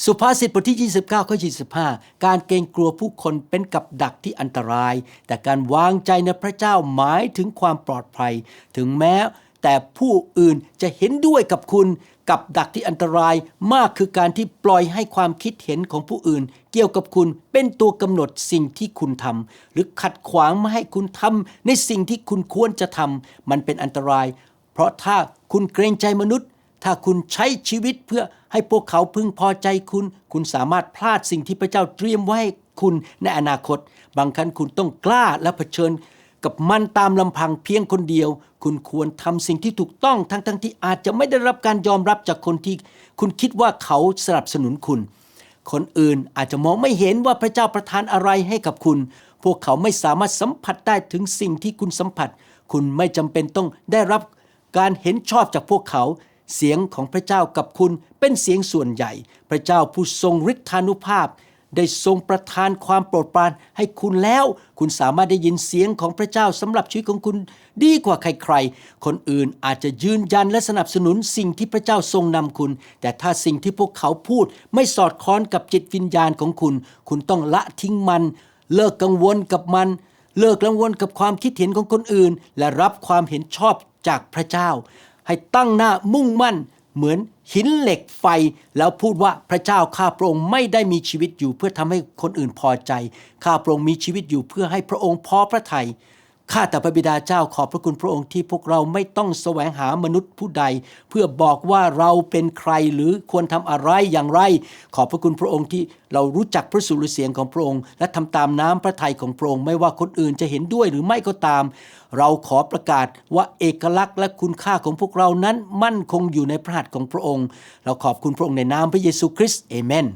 สุภาษิตบทที่29ข้อ25การเกรงกลัวผู้คนเป็นกับดักที่อันตรายแต่การวางใจในพระเจ้าหมายถึงความปลอดภัยถึงแม้แต่ผู้อื่นจะเห็นด้วยกับคุณกับดักที่อันตรายมากคือการที่ปล่อยให้ความคิดเห็นของผู้อื่นเกี่ยวกับคุณเป็นตัวกำหนดสิ่งที่คุณทำหรือขัดขวางไม่ให้คุณทำในสิ่งที่คุณควรจะทำมันเป็นอันตรายเพราะถ้าคุณเกรงใจมนุษย์ถ้าคุณใช้ชีวิตเพื่อให้พวกเขาพึงพอใจคุณสามารถพลาดสิ่งที่พระเจ้าเตรียมไว้ให้คุณในอนาคตบางครั้งคุณต้องกล้าและเผชิญกับมันตามลำพังเพียงคนเดียวคุณควรทำสิ่งที่ถูกต้องทั้งที่อาจจะไม่ได้รับการยอมรับจากคนที่คุณคิดว่าเขาสนับสนุนคุณคนอื่นอาจจะมองไม่เห็นว่าพระเจ้าประทานอะไรให้กับคุณพวกเขาไม่สามารถสัมผัสได้ถึงสิ่งที่คุณสัมผัสคุณไม่จำเป็นต้องได้รับการเห็นชอบจากพวกเขาเสียงของพระเจ้ากับคุณเป็นเสียงส่วนใหญ่พระเจ้าผู้ทรงฤทธานุภาพได้ทรงประทานความโปรดปรานให้คุณแล้วคุณสามารถได้ยินเสียงของพระเจ้าสำหรับชีวิตของคุณดีกว่าใครๆคนอื่นอาจจะยืนยันและสนับสนุนสิ่งที่พระเจ้าทรงนำคุณแต่ถ้าสิ่งที่พวกเขาพูดไม่สอดคล้องกับจิตวิญญาณของคุณต้องละทิ้งมันเลิกกังวลกับมันเลิกกังวลกับความคิดเห็นของคนอื่นและรับความเห็นชอบจากพระเจ้าให้ตั้งหน้ามุ่งมั่นเหมือนหินเหล็กไฟแล้วพูดว่าพระเจ้าข้าพระองค์ไม่ได้มีชีวิตอยู่เพื่อทำให้คนอื่นพอใจข้าพระองค์มีชีวิตอยู่เพื่อให้พระองค์พอพระทัยข้าแต่พระบิดาเจ้าขอบพระคุณพระองค์ที่พวกเราไม่ต้องแสวงหามนุษย์ผู้ใดเพื่อบอกว่าเราเป็นใครหรือควรทำอะไรอย่างไรขอบพระคุณพระองค์ที่เรารู้จักพระสุรเสียงของพระองค์และทำตามน้ำพระทัยของพระองค์ไม่ว่าคนอื่นจะเห็นด้วยหรือไม่ก็ตามเราขอประกาศว่าเอกลักษณ์และคุณค่าของพวกเรานั้นมั่นคงอยู่ในพระหัตถ์ของพระองค์เราขอบคุณพระองค์ในนามพระเยซูคริสต์เอเมน